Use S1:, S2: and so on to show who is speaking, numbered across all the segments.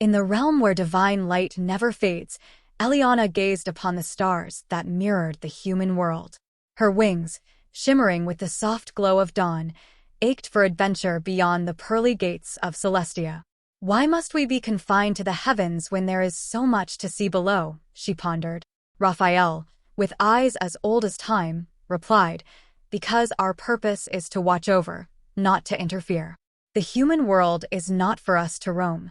S1: In the realm where divine light never fades, Eliana gazed upon the stars that mirrored the human world. Her wings, shimmering with the soft glow of dawn, ached for adventure beyond the pearly gates of Celestia. "Why must we be confined to the heavens when there is so much to see below?" she pondered. Raphael, with eyes as old as time, replied, "Because our purpose is to watch over, not to interfere. The human world is not for us to roam."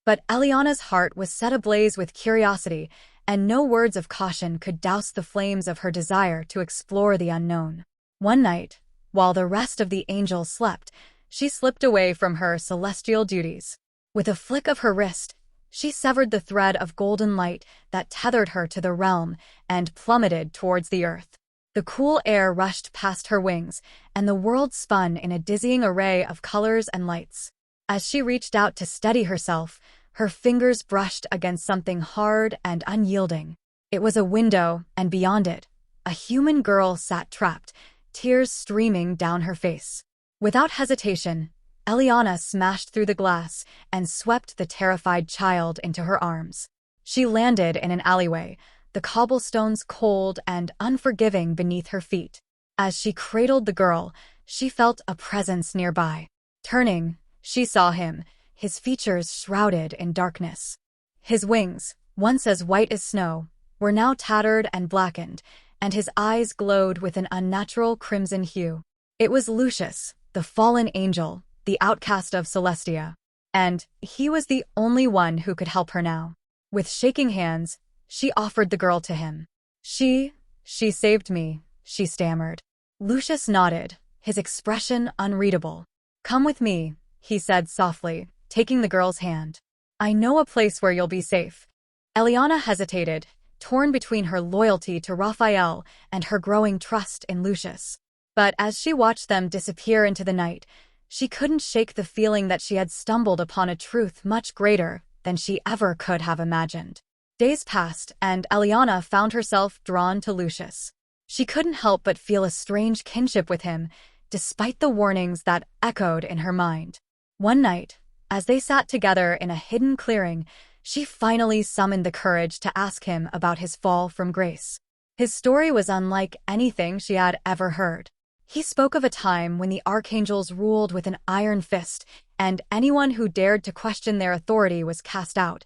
S1: But Eliana's heart was set ablaze with curiosity, and no words of caution could douse the flames of her desire to explore the unknown. One night, while the rest of the angels slept, she slipped away from her celestial duties. With a flick of her wrist, she severed the thread of golden light that tethered her to the realm and plummeted towards the earth. The cool air rushed past her wings, and the world spun in a dizzying array of colors and lights. As she reached out to steady herself, her fingers brushed against something hard and unyielding. It was a window, and beyond it, a human girl sat trapped, tears streaming down her face. Without hesitation, Eliana smashed through the glass and swept the terrified child into her arms. She landed in an alleyway, the cobblestones cold and unforgiving beneath her feet. As she cradled the girl, she felt a presence nearby. Turning, she saw him, his features shrouded in darkness. His wings, once as white as snow, were now tattered and blackened, and his eyes glowed with an unnatural crimson hue. It was Lucius, the fallen angel, the outcast of Celestia, and he was the only one who could help her now. With shaking hands, she offered the girl to him. She saved me," she stammered. Lucius nodded, his expression unreadable. "Come with me," he said softly, taking the girl's hand. "I know a place where you'll be safe." Eliana hesitated, torn between her loyalty to Raphael and her growing trust in Lucius. But as she watched them disappear into the night, she couldn't shake the feeling that she had stumbled upon a truth much greater than she ever could have imagined. Days passed, and Eliana found herself drawn to Lucius. She couldn't help but feel a strange kinship with him, despite the warnings that echoed in her mind. One night, as they sat together in a hidden clearing, she finally summoned the courage to ask him about his fall from grace. His story was unlike anything she had ever heard. He spoke of a time when the Archangels ruled with an iron fist, and anyone who dared to question their authority was cast out,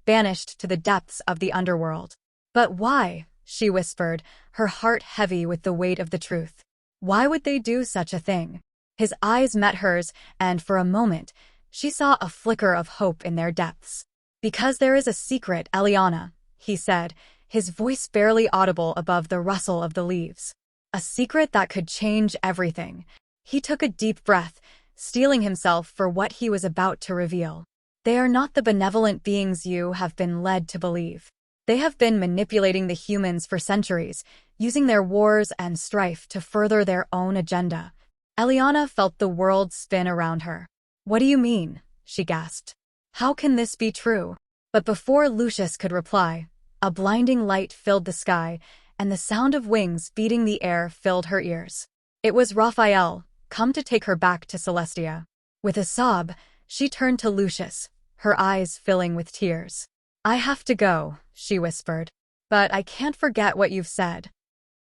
S1: banished to the depths of the underworld. "But why?" she whispered, her heart heavy with the weight of the truth. "Why would they do such a thing?" His eyes met hers, and for a moment, she saw a flicker of hope in their depths. "Because there is a secret, Eliana," he said, his voice barely audible above the rustle of the leaves. "A secret that could change everything." He took a deep breath, steeling himself for what he was about to reveal. "They are not the benevolent beings you have been led to believe. They have been manipulating the humans for centuries, using their wars and strife to further their own agenda." Eliana felt the world spin around her. "What do you mean?" she gasped. "How can this be true?" But before Lucius could reply, a blinding light filled the sky, and the sound of wings beating the air filled her ears. It was Raphael, come to take her back to Celestia. With a sob, she turned to Lucius, her eyes filling with tears. "I have to go," she whispered. "But I can't forget what you've said."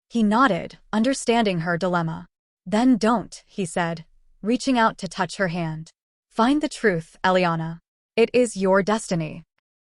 S1: He nodded, understanding her dilemma. "Then don't," he said, reaching out to touch her hand. "Find the truth, Eliana. It is your destiny."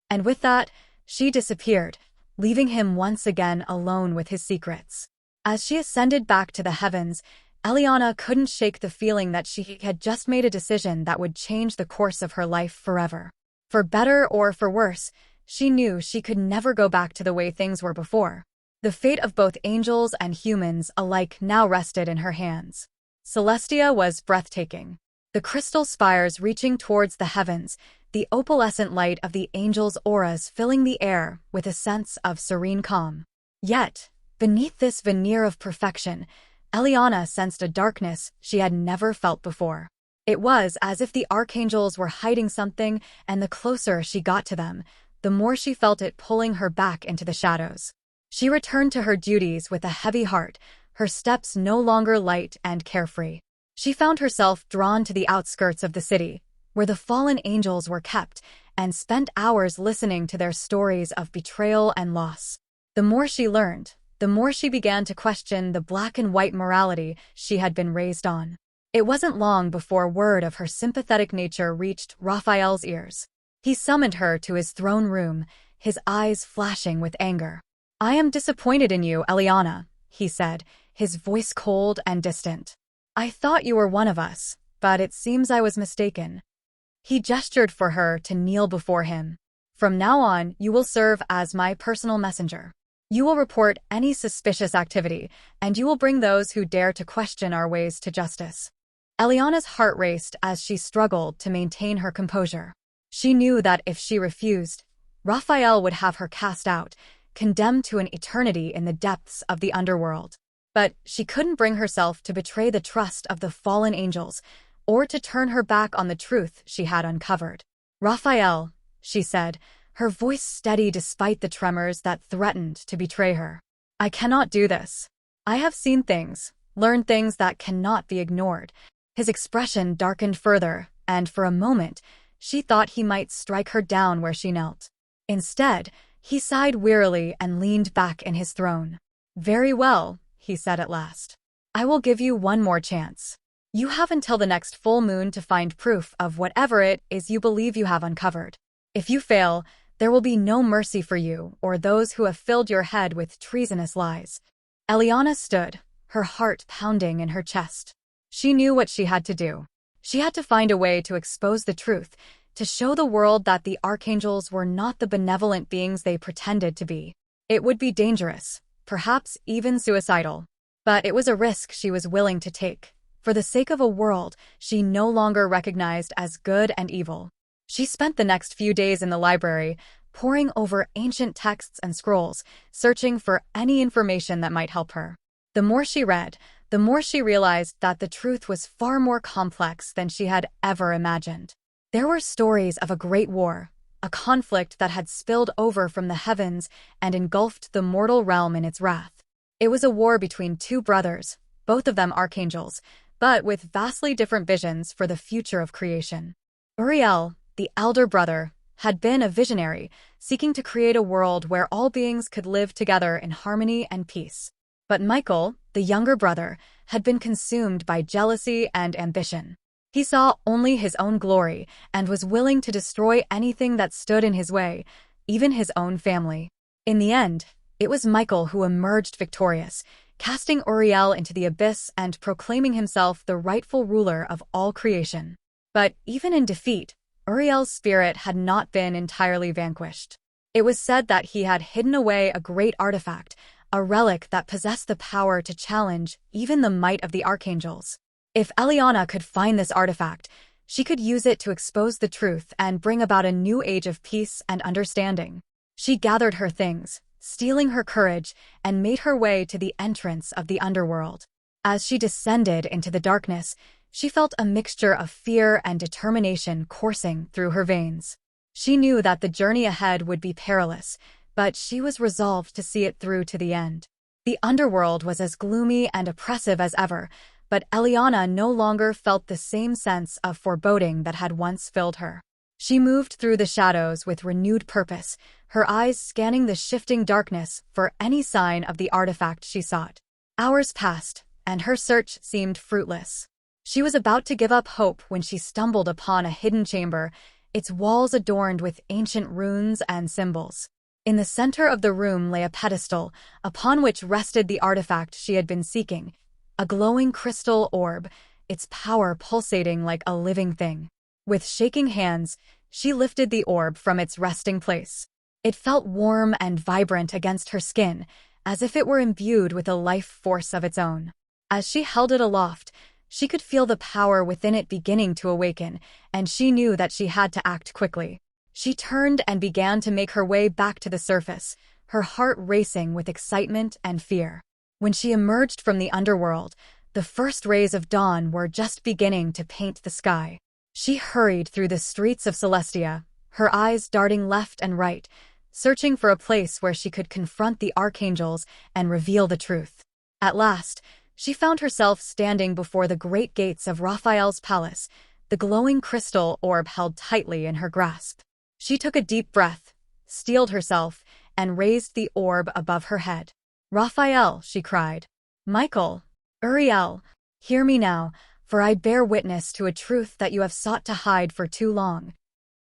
S1: And with that, she disappeared, leaving him once again alone with his secrets. As she ascended back to the heavens, Eliana couldn't shake the feeling that she had just made a decision that would change the course of her life forever. For better or for worse, she knew she could never go back to the way things were before. The fate of both angels and humans alike now rested in her hands. Celestia was breathtaking. The crystal spires reaching towards the heavens, the opalescent light of the angels' auras filling the air with a sense of serene calm. Yet, beneath this veneer of perfection, Eliana sensed a darkness she had never felt before. It was as if the archangels were hiding something, and the closer she got to them, the more she felt it pulling her back into the shadows. She returned to her duties with a heavy heart, her steps no longer light and carefree. She found herself drawn to the outskirts of the city, where the fallen angels were kept, and spent hours listening to their stories of betrayal and loss. The more she learned, the more she began to question the black and white morality she had been raised on. It wasn't long before word of her sympathetic nature reached Raphael's ears. He summoned her to his throne room, his eyes flashing with anger. "I am disappointed in you, Eliana," he said, his voice cold and distant. "I thought you were one of us, but it seems I was mistaken." He gestured for her to kneel before him. "From now on, you will serve as my personal messenger. You will report any suspicious activity, and you will bring those who dare to question our ways to justice." Eliana's heart raced as she struggled to maintain her composure. She knew that if she refused, Raphael would have her cast out, condemned to an eternity in the depths of the underworld. But she couldn't bring herself to betray the trust of the fallen angels, or to turn her back on the truth she had uncovered. "Raphael," she said, her voice steady despite the tremors that threatened to betray her. "I cannot do this. I have seen things, learned things that cannot be ignored." His expression darkened further, and for a moment, she thought he might strike her down where she knelt. Instead, he sighed wearily and leaned back in his throne. "Very well," he said at last. "I will give you one more chance. You have until the next full moon to find proof of whatever it is you believe you have uncovered. If you fail, there will be no mercy for you or those who have filled your head with treasonous lies." Eliana stood, her heart pounding in her chest. She knew what she had to do. She had to find a way to expose the truth, to show the world that the Archangels were not the benevolent beings they pretended to be. It would be dangerous, perhaps even suicidal. But it was a risk she was willing to take, for the sake of a world she no longer recognized as good and evil. She spent the next few days in the library, poring over ancient texts and scrolls, searching for any information that might help her. The more she read, the more she realized that the truth was far more complex than she had ever imagined. There were stories of a great war, a conflict that had spilled over from the heavens and engulfed the mortal realm in its wrath. It was a war between two brothers, both of them archangels, but with vastly different visions for the future of creation. Uriel, the elder brother, had been a visionary, seeking to create a world where all beings could live together in harmony and peace. But Michael, the younger brother, had been consumed by jealousy and ambition. He saw only his own glory and was willing to destroy anything that stood in his way, even his own family. In the end, it was Michael who emerged victorious, casting Uriel into the abyss and proclaiming himself the rightful ruler of all creation. But even in defeat, Uriel's spirit had not been entirely vanquished. It was said that he had hidden away a great artifact, a relic that possessed the power to challenge even the might of the Archangels. If Eliana could find this artifact, she could use it to expose the truth and bring about a new age of peace and understanding. She gathered her things, steeling her courage, and made her way to the entrance of the underworld. As she descended into the darkness, she felt a mixture of fear and determination coursing through her veins. She knew that the journey ahead would be perilous, but she was resolved to see it through to the end. The underworld was as gloomy and oppressive as ever, but Eliana no longer felt the same sense of foreboding that had once filled her. She moved through the shadows with renewed purpose, her eyes scanning the shifting darkness for any sign of the artifact she sought. Hours passed, and her search seemed fruitless. She was about to give up hope when she stumbled upon a hidden chamber, its walls adorned with ancient runes and symbols. In the center of the room lay a pedestal, upon which rested the artifact she had been seeking, a glowing crystal orb, its power pulsating like a living thing. With shaking hands, she lifted the orb from its resting place. It felt warm and vibrant against her skin, as if it were imbued with a life force of its own. As she held it aloft, she could feel the power within it beginning to awaken, and she knew that she had to act quickly. She turned and began to make her way back to the surface, her heart racing with excitement and fear. When she emerged from the underworld, the first rays of dawn were just beginning to paint the sky. She hurried through the streets of Celestia, her eyes darting left and right, searching for a place where she could confront the Archangels and reveal the truth. At last, she found herself standing before the great gates of Raphael's palace, the glowing crystal orb held tightly in her grasp. She took a deep breath, steeled herself, and raised the orb above her head. "Raphael," she cried. "Michael, Uriel, hear me now, for I bear witness to a truth that you have sought to hide for too long."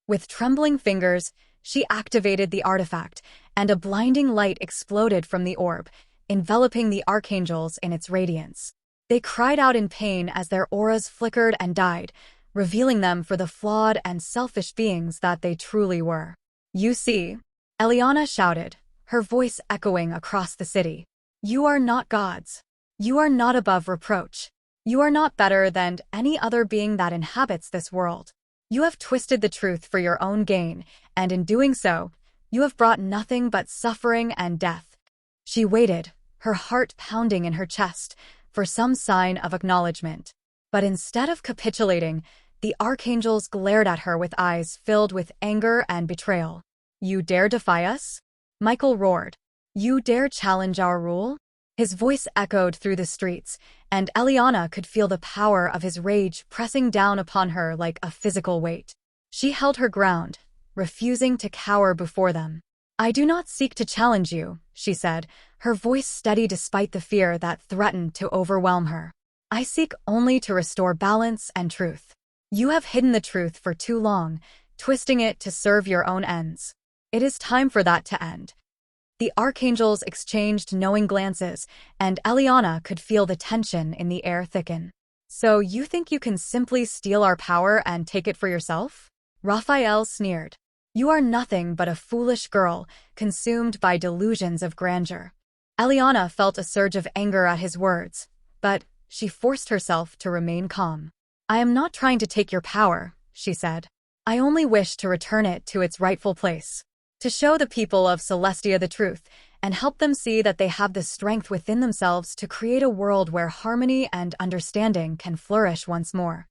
S1: With trembling fingers, she activated the artifact, and a blinding light exploded from the orb, enveloping the archangels in its radiance. They cried out in pain as their auras flickered and died, revealing them for the flawed and selfish beings that they truly were. "You see," Eliana shouted, her voice echoing across the city. "You are not gods. You are not above reproach. You are not better than any other being that inhabits this world. You have twisted the truth for your own gain, and in doing so, you have brought nothing but suffering and death." She waited, her heart pounding in her chest, for some sign of acknowledgement. But instead of capitulating, the archangels glared at her with eyes filled with anger and betrayal. "You dare defy us?" Michael roared. "You dare challenge our rule?" His voice echoed through the streets, and Eliana could feel the power of his rage pressing down upon her like a physical weight. She held her ground, refusing to cower before them. "I do not seek to challenge you," she said, her voice steady despite the fear that threatened to overwhelm her. "I seek only to restore balance and truth. You have hidden the truth for too long, twisting it to serve your own ends. It is time for that to end." The archangels exchanged knowing glances, and Eliana could feel the tension in the air thicken. "So you think you can simply steal our power and take it for yourself?" Raphael sneered. "You are nothing but a foolish girl, consumed by delusions of grandeur." Eliana felt a surge of anger at his words, but she forced herself to remain calm. "I am not trying to take your power," she said. "I only wish to return it to its rightful place. To show the people of Celestia the truth, and help them see that they have the strength within themselves to create a world where harmony and understanding can flourish once more."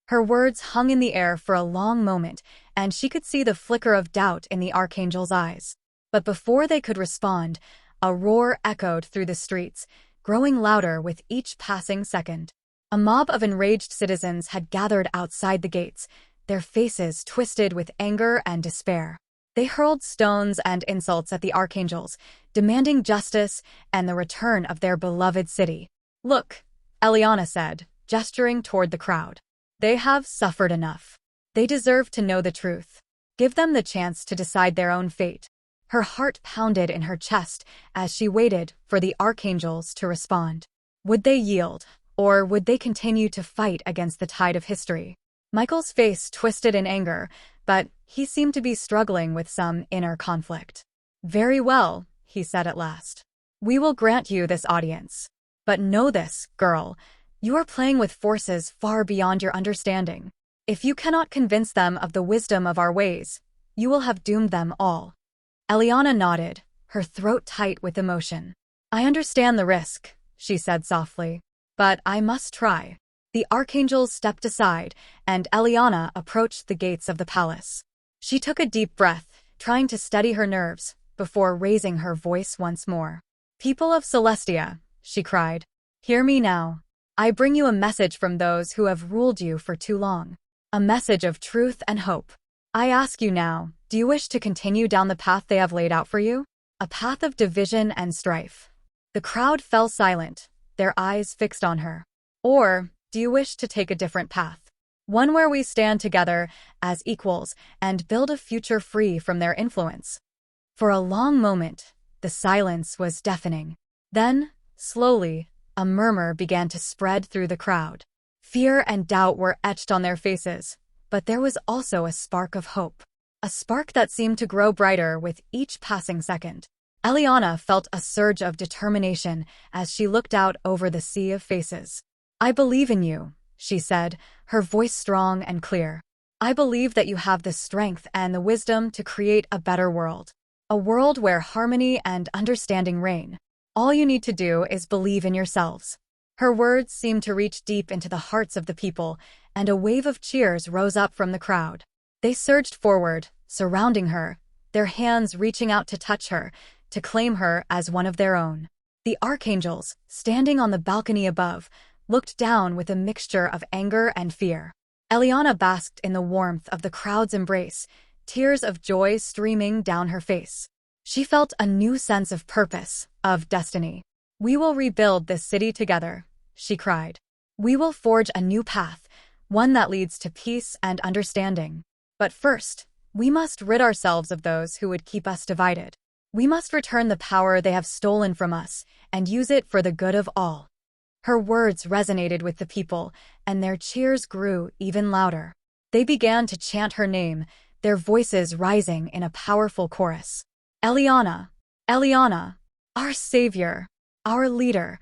S1: Her words hung in the air for a long moment, and she could see the flicker of doubt in the archangel's eyes. But before they could respond, a roar echoed through the streets, growing louder with each passing second. A mob of enraged citizens had gathered outside the gates, their faces twisted with anger and despair. They hurled stones and insults at the archangels, demanding justice and the return of their beloved city. "Look," Eliana said, gesturing toward the crowd. "They have suffered enough. They deserve to know the truth. Give them the chance to decide their own fate." Her heart pounded in her chest as she waited for the archangels to respond. Would they yield, or would they continue to fight against the tide of history? Michael's face twisted in anger, but he seemed to be struggling with some inner conflict. "Very well," he said at last. "We will grant you this audience. But know this, girl, you are playing with forces far beyond your understanding. If you cannot convince them of the wisdom of our ways, you will have doomed them all." Eliana nodded, her throat tight with emotion. "I understand the risk," she said softly, "but I must try." The archangels stepped aside, and Eliana approached the gates of the palace. She took a deep breath, trying to steady her nerves, before raising her voice once more. "People of Celestia," she cried, "hear me now. I bring you a message from those who have ruled you for too long. A message of truth and hope. I ask you now, do you wish to continue down the path they have laid out for you? A path of division and strife?" The crowd fell silent, their eyes fixed on her. "Or do you wish to take a different path? One where we stand together as equals and build a future free from their influence?" For a long moment, the silence was deafening. Then, slowly, a murmur began to spread through the crowd. Fear and doubt were etched on their faces, but there was also a spark of hope. A spark that seemed to grow brighter with each passing second. Eliana felt a surge of determination as she looked out over the sea of faces. "I believe in you," she said, her voice strong and clear. "I believe that you have the strength and the wisdom to create a better world. A world where harmony and understanding reign. All you need to do is believe in yourselves." Her words seemed to reach deep into the hearts of the people, and a wave of cheers rose up from the crowd. They surged forward, surrounding her, their hands reaching out to touch her, to claim her as one of their own. The archangels, standing on the balcony above, looked down with a mixture of anger and fear. Eliana basked in the warmth of the crowd's embrace, tears of joy streaming down her face. She felt a new sense of purpose, of destiny. "We will rebuild this city together," she cried. "We will forge a new path, one that leads to peace and understanding. But first, we must rid ourselves of those who would keep us divided. We must return the power they have stolen from us and use it for the good of all." Her words resonated with the people, and their cheers grew even louder. They began to chant her name, their voices rising in a powerful chorus. "Eliana! Eliana! Our savior! Our leader!"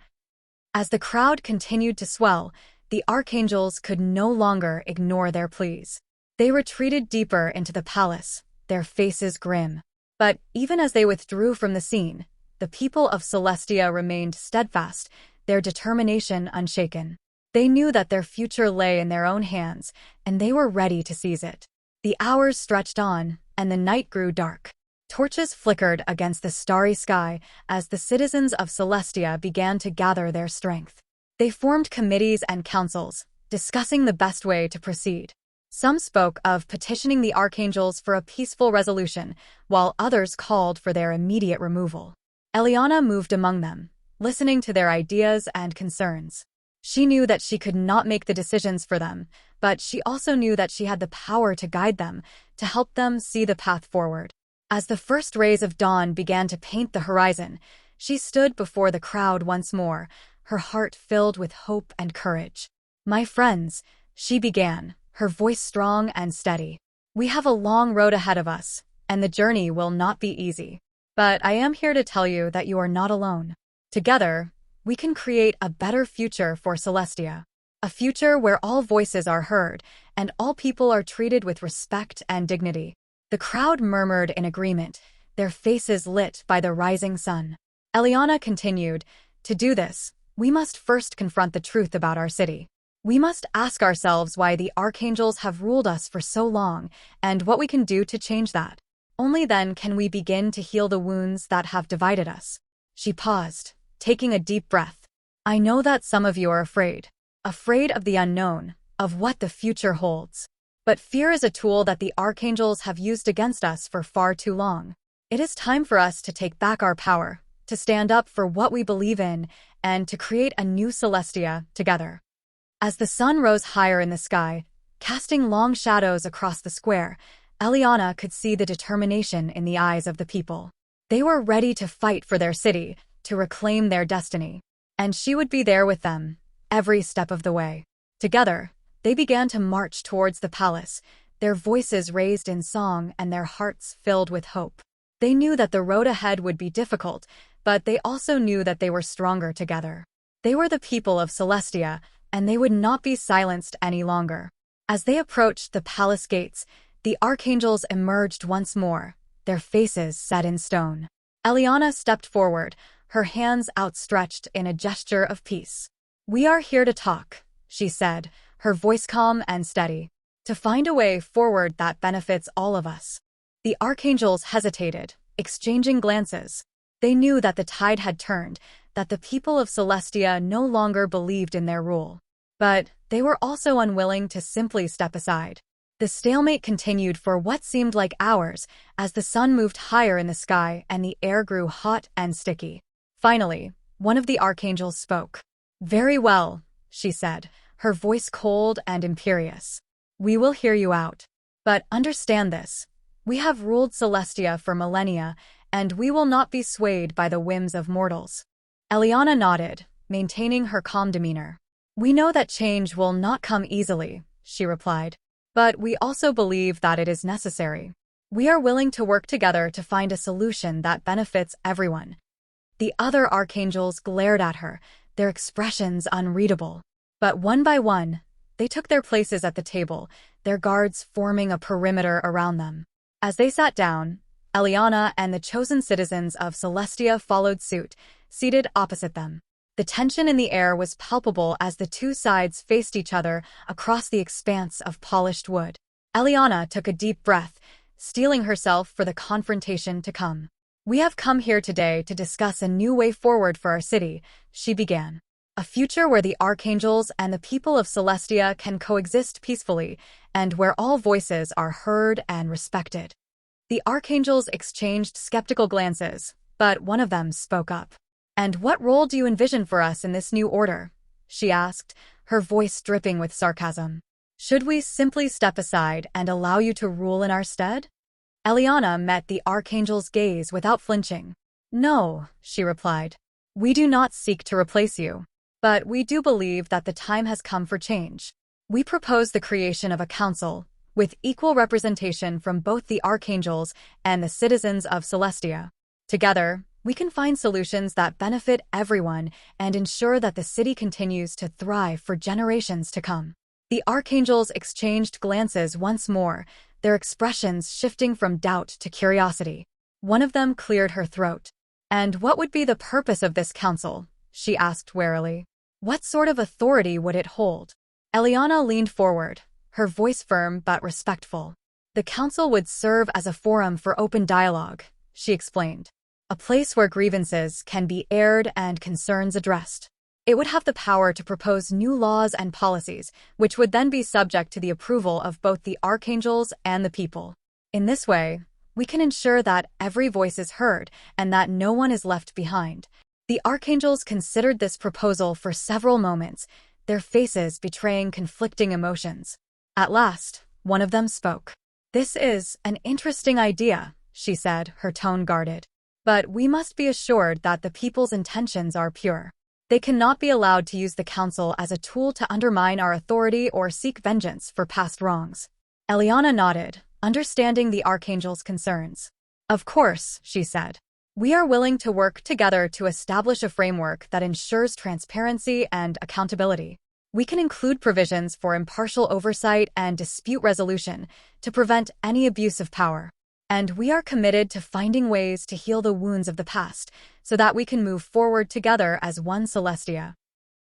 S1: As the crowd continued to swell, the Archangels could no longer ignore their pleas. They retreated deeper into the palace, their faces grim. But even as they withdrew from the scene, the people of Celestia remained steadfast, their determination unshaken. They knew that their future lay in their own hands, and they were ready to seize it. The hours stretched on, and the night grew dark. Torches flickered against the starry sky as the citizens of Celestia began to gather their strength. They formed committees and councils, discussing the best way to proceed. Some spoke of petitioning the Archangels for a peaceful resolution, while others called for their immediate removal. Eliana moved among them, listening to their ideas and concerns. She knew that she could not make the decisions for them, but she also knew that she had the power to guide them, to help them see the path forward. As the first rays of dawn began to paint the horizon, she stood before the crowd once more, her heart filled with hope and courage. "My friends," she began, her voice strong and steady. "We have a long road ahead of us, and the journey will not be easy. But I am here to tell you that you are not alone. Together, we can create a better future for Celestia. A future where all voices are heard, and all people are treated with respect and dignity." The crowd murmured in agreement, their faces lit by the rising sun. Eliana continued, "To do this, we must first confront the truth about our city. We must ask ourselves why the Archangels have ruled us for so long, and what we can do to change that. Only then can we begin to heal the wounds that have divided us." She paused, taking a deep breath. "I know that some of you are afraid of the unknown, of what the future holds. But fear is a tool that the Archangels have used against us for far too long. It is time for us to take back our power, to stand up for what we believe in, and to create a new Celestia together." As the sun rose higher in the sky, casting long shadows across the square, Eliana could see the determination in the eyes of the people. They were ready to fight for their city, to reclaim their destiny. And she would be there with them, every step of the way. Together, they began to march towards the palace, their voices raised in song and their hearts filled with hope. They knew that the road ahead would be difficult, but they also knew that they were stronger together. They were the people of Celestia, and they would not be silenced any longer. As they approached the palace gates, the Archangels emerged once more, their faces set in stone. Eliana stepped forward, her hands outstretched in a gesture of peace. "We are here to talk," she said, her voice calm and steady, "to find a way forward that benefits all of us." The Archangels hesitated, exchanging glances. They knew that the tide had turned, that the people of Celestia no longer believed in their rule. But they were also unwilling to simply step aside. The stalemate continued for what seemed like hours as the sun moved higher in the sky and the air grew hot and sticky. Finally, one of the Archangels spoke. "Very well," she said, her voice cold and imperious. "We will hear you out. But understand this. We have ruled Celestia for millennia, and we will not be swayed by the whims of mortals." Eliana nodded, maintaining her calm demeanor. "We know that change will not come easily," she replied. "But we also believe that it is necessary. We are willing to work together to find a solution that benefits everyone." The other Archangels glared at her, their expressions unreadable. But one by one, they took their places at the table, their guards forming a perimeter around them. As they sat down, Eliana and the chosen citizens of Celestia followed suit, seated opposite them. The tension in the air was palpable as the two sides faced each other across the expanse of polished wood. Eliana took a deep breath, steeling herself for the confrontation to come. "We have come here today to discuss a new way forward for our city," she began. A future where the Archangels and the people of Celestia can coexist peacefully, and where all voices are heard and respected. The Archangels exchanged skeptical glances, but one of them spoke up. "And what role do you envision for us in this new order?" she asked, her voice dripping with sarcasm. "Should we simply step aside and allow you to rule in our stead?" Eliana met the Archangel's gaze without flinching. "No," she replied. "We do not seek to replace you. But we do believe that the time has come for change. We propose the creation of a council, with equal representation from both the Archangels and the citizens of Celestia. Together, we can find solutions that benefit everyone and ensure that the city continues to thrive for generations to come." The Archangels exchanged glances once more, their expressions shifting from doubt to curiosity. One of them cleared her throat. "And what would be the purpose of this council?" she asked warily. "What sort of authority would it hold?" Eliana leaned forward, her voice firm but respectful. "The council would serve as a forum for open dialogue," she explained. "A place where grievances can be aired and concerns addressed. It would have the power to propose new laws and policies, which would then be subject to the approval of both the Archangels and the people. In this way, we can ensure that every voice is heard and that no one is left behind." The Archangels considered this proposal for several moments, their faces betraying conflicting emotions. At last, one of them spoke. "This is an interesting idea," she said, her tone guarded. "But we must be assured that the people's intentions are pure. They cannot be allowed to use the council as a tool to undermine our authority or seek vengeance for past wrongs." Eliana nodded, understanding the Archangel's concerns. "Of course," she said. "We are willing to work together to establish a framework that ensures transparency and accountability. We can include provisions for impartial oversight and dispute resolution to prevent any abuse of power. And we are committed to finding ways to heal the wounds of the past so that we can move forward together as one Celestia."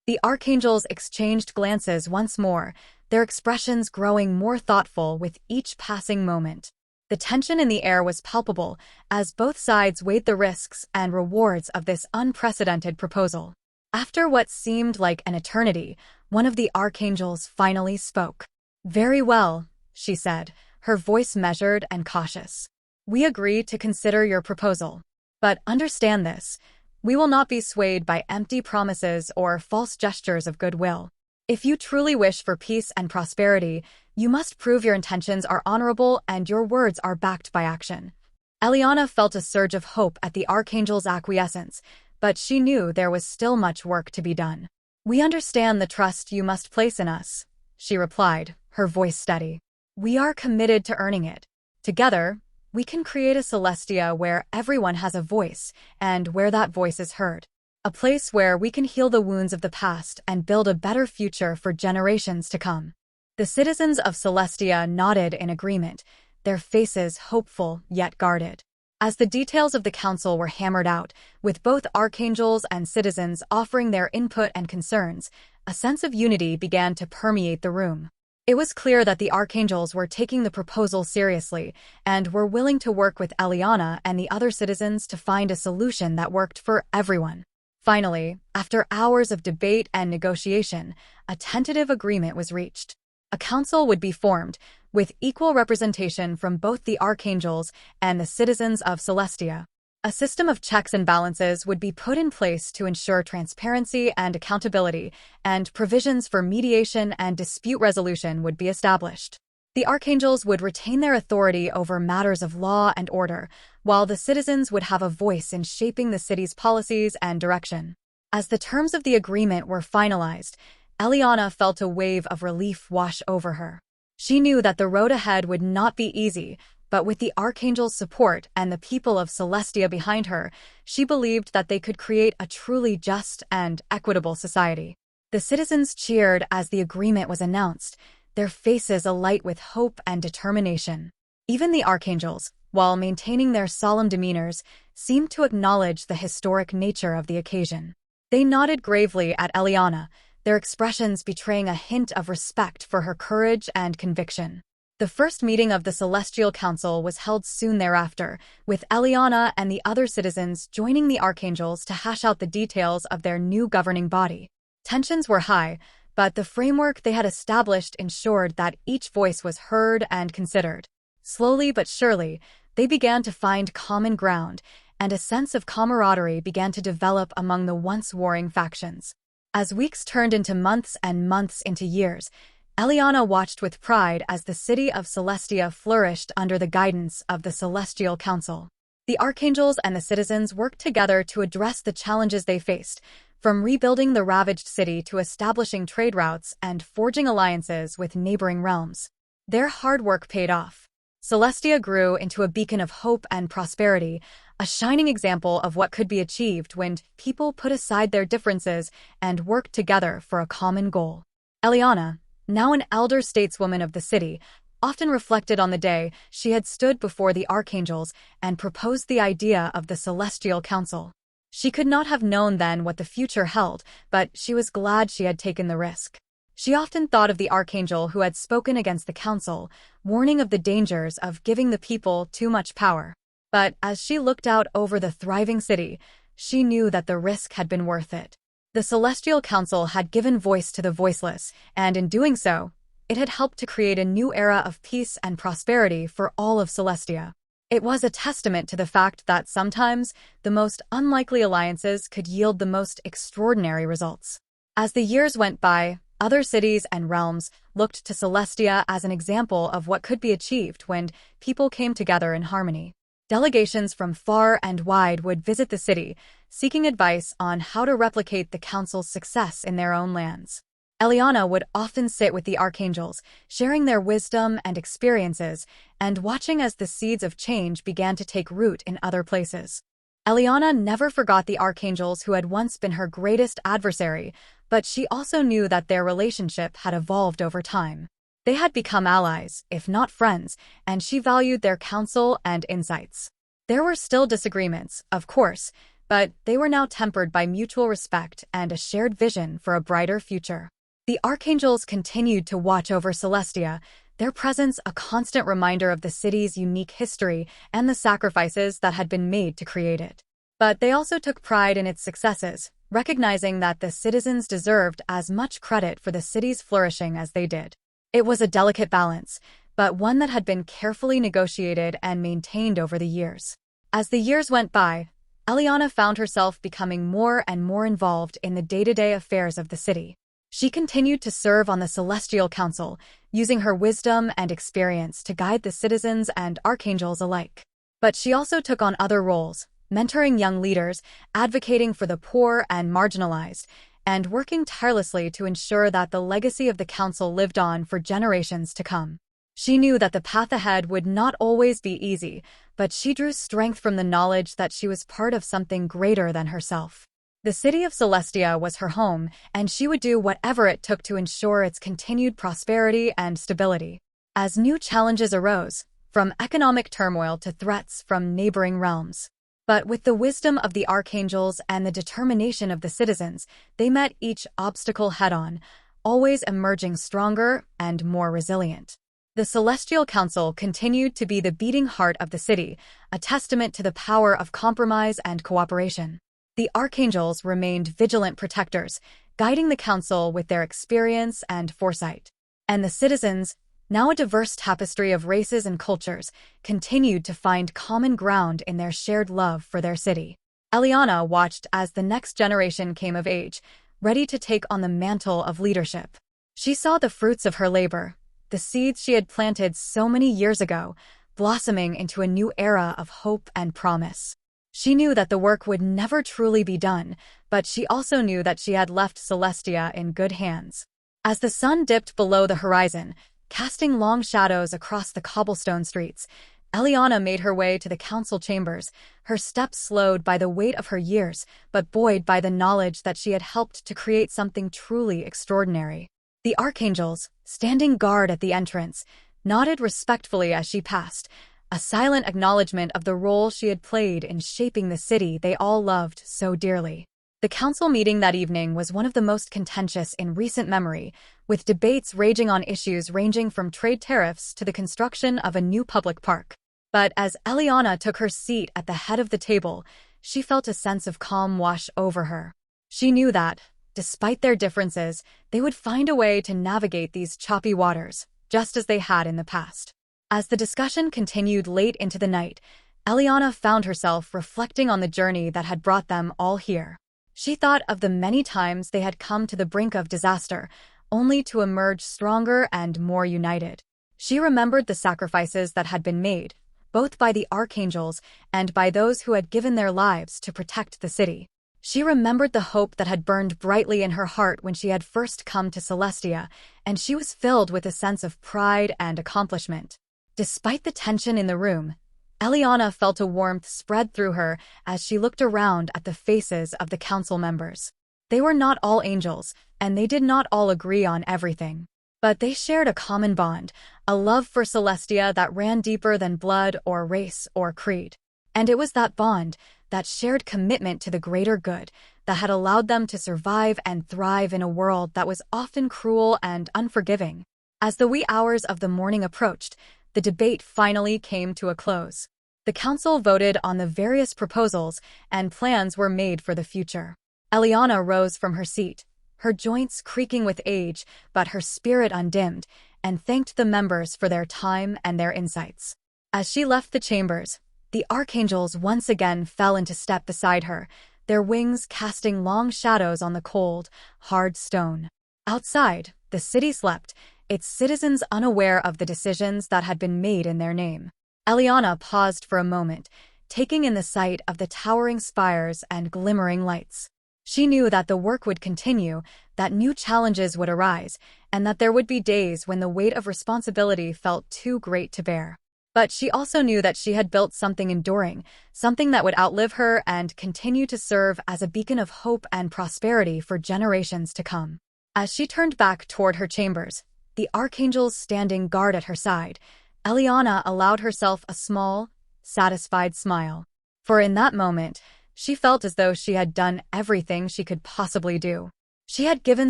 S1: The Archangels exchanged glances once more, their expressions growing more thoughtful with each passing moment. The tension in the air was palpable as both sides weighed the risks and rewards of this unprecedented proposal. After what seemed like an eternity, one of the Archangels finally spoke. "Very well," she said, her voice measured and cautious. "We agree to consider your proposal. But understand this, we will not be swayed by empty promises or false gestures of goodwill. If you truly wish for peace and prosperity, you must prove your intentions are honorable and your words are backed by action." Eliana felt a surge of hope at the Archangel's acquiescence, but she knew there was still much work to be done. "We understand the trust you must place in us," she replied, her voice steady. "We are committed to earning it. Together, we can create a Celestia where everyone has a voice and where that voice is heard. A place where we can heal the wounds of the past and build a better future for generations to come." The citizens of Celestia nodded in agreement, their faces hopeful yet guarded. As the details of the council were hammered out, with both Archangels and citizens offering their input and concerns, a sense of unity began to permeate the room. It was clear that the Archangels were taking the proposal seriously and were willing to work with Eliana and the other citizens to find a solution that worked for everyone. Finally, after hours of debate and negotiation, a tentative agreement was reached. A council would be formed, with equal representation from both the Archangels and the citizens of Celestia. A system of checks and balances would be put in place to ensure transparency and accountability, and provisions for mediation and dispute resolution would be established. The Archangels would retain their authority over matters of law and order, while the citizens would have a voice in shaping the city's policies and direction. As the terms of the agreement were finalized, Eliana felt a wave of relief wash over her. She knew that the road ahead would not be easy, but with the Archangel's support and the people of Celestia behind her, she believed that they could create a truly just and equitable society. The citizens cheered as the agreement was announced, their faces alight with hope and determination. Even the Archangels, while maintaining their solemn demeanors, seemed to acknowledge the historic nature of the occasion. They nodded gravely at Eliana, their expressions betraying a hint of respect for her courage and conviction. The first meeting of the Celestial Council was held soon thereafter, with Eliana and the other citizens joining the Archangels to hash out the details of their new governing body. Tensions were high, but the framework they had established ensured that each voice was heard and considered. Slowly but surely, they began to find common ground, and a sense of camaraderie began to develop among the once warring factions. As weeks turned into months and months into years, Eliana watched with pride as the city of Celestia flourished under the guidance of the Celestial Council. The Archangels and the citizens worked together to address the challenges they faced, from rebuilding the ravaged city to establishing trade routes and forging alliances with neighboring realms. Their hard work paid off. Celestia grew into a beacon of hope and prosperity, a shining example of what could be achieved when people put aside their differences and worked together for a common goal. Eliana, now an elder stateswoman of the city, often reflected on the day she had stood before the Archangels and proposed the idea of the Celestial Council. She could not have known then what the future held, but she was glad she had taken the risk. She often thought of the Archangel who had spoken against the council, warning of the dangers of giving the people too much power. But as she looked out over the thriving city, she knew that the risk had been worth it. The Celestial Council had given voice to the voiceless, and in doing so, it had helped to create a new era of peace and prosperity for all of Celestia. It was a testament to the fact that sometimes the most unlikely alliances could yield the most extraordinary results. As the years went by, other cities and realms looked to Celestia as an example of what could be achieved when people came together in harmony. Delegations from far and wide would visit the city, seeking advice on how to replicate the council's success in their own lands. Eliana would often sit with the Archangels, sharing their wisdom and experiences, and watching as the seeds of change began to take root in other places. Eliana never forgot the Archangels who had once been her greatest adversary, but she also knew that their relationship had evolved over time. They had become allies, if not friends, and she valued their counsel and insights. There were still disagreements, of course, but they were now tempered by mutual respect and a shared vision for a brighter future. The Archangels continued to watch over Celestia, their presence a constant reminder of the city's unique history and the sacrifices that had been made to create it. But they also took pride in its successes, recognizing that the citizens deserved as much credit for the city's flourishing as they did. It was a delicate balance, but one that had been carefully negotiated and maintained over the years. As the years went by, Eliana found herself becoming more and more involved in the day-to-day affairs of the city. She continued to serve on the Celestial Council, using her wisdom and experience to guide the citizens and Archangels alike. But she also took on other roles, mentoring young leaders, advocating for the poor and marginalized, and working tirelessly to ensure that the legacy of the council lived on for generations to come. She knew that the path ahead would not always be easy, but she drew strength from the knowledge that she was part of something greater than herself. The city of Celestia was her home, and she would do whatever it took to ensure its continued prosperity and stability. As new challenges arose, from economic turmoil to threats from neighboring realms. But with the wisdom of the Archangels and the determination of the citizens, they met each obstacle head-on, always emerging stronger and more resilient. The Celestial Council continued to be the beating heart of the city, a testament to the power of compromise and cooperation. The Archangels remained vigilant protectors, guiding the council with their experience and foresight. And the citizens, now a diverse tapestry of races and cultures, continued to find common ground in their shared love for their city. Eliana watched as the next generation came of age, ready to take on the mantle of leadership. She saw the fruits of her labor, the seeds she had planted so many years ago, blossoming into a new era of hope and promise. She knew that the work would never truly be done, but she also knew that she had left Celestia in good hands. As the sun dipped below the horizon, casting long shadows across the cobblestone streets, Eliana made her way to the council chambers, her steps slowed by the weight of her years, but buoyed by the knowledge that she had helped to create something truly extraordinary. The Archangels, standing guard at the entrance, nodded respectfully as she passed, a silent acknowledgement of the role she had played in shaping the city they all loved so dearly. The council meeting that evening was one of the most contentious in recent memory, with debates raging on issues ranging from trade tariffs to the construction of a new public park. But as Eliana took her seat at the head of the table, she felt a sense of calm wash over her. She knew that, Despite their differences, they would find a way to navigate these choppy waters, just as they had in the past. As the discussion continued late into the night, Eliana found herself reflecting on the journey that had brought them all here. She thought of the many times they had come to the brink of disaster, only to emerge stronger and more united. She remembered the sacrifices that had been made, both by the Archangels and by those who had given their lives to protect the city. She remembered the hope that had burned brightly in her heart when she had first come to Celestia, and she was filled with a sense of pride and accomplishment. Despite the tension in the room, Eliana felt a warmth spread through her as she looked around at the faces of the council members. They were not all angels, and they did not all agree on everything. But they shared a common bond, a love for Celestia that ran deeper than blood or race or creed. And it was that bond, that shared commitment to the greater good, that had allowed them to survive and thrive in a world that was often cruel and unforgiving. As the wee hours of the morning approached, the debate finally came to a close. The council voted on the various proposals, and plans were made for the future. Eliana rose from her seat, her joints creaking with age, but her spirit undimmed, and thanked the members for their time and their insights. As she left the chambers, the Archangels once again fell into step beside her, their wings casting long shadows on the cold, hard stone. Outside, the city slept, its citizens unaware of the decisions that had been made in their name. Eliana paused for a moment, taking in the sight of the towering spires and glimmering lights. She knew that the work would continue, that new challenges would arise, and that there would be days when the weight of responsibility felt too great to bear. But she also knew that she had built something enduring, something that would outlive her and continue to serve as a beacon of hope and prosperity for generations to come. As she turned back toward her chambers, the Archangels standing guard at her side, Eliana allowed herself a small, satisfied smile. For in that moment, she felt as though she had done everything she could possibly do. She had given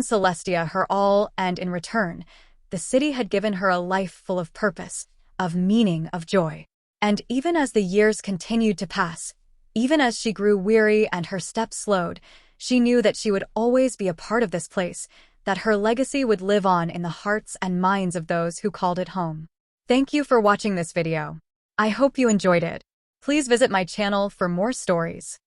S1: Celestia her all, and in return, the city had given her a life full of purpose, of meaning, of joy. And even as the years continued to pass, even as she grew weary and her steps slowed, she knew that she would always be a part of this place, that her legacy would live on in the hearts and minds of those who called it home. Thank you for watching this video. I hope you enjoyed it. Please visit my channel for more stories.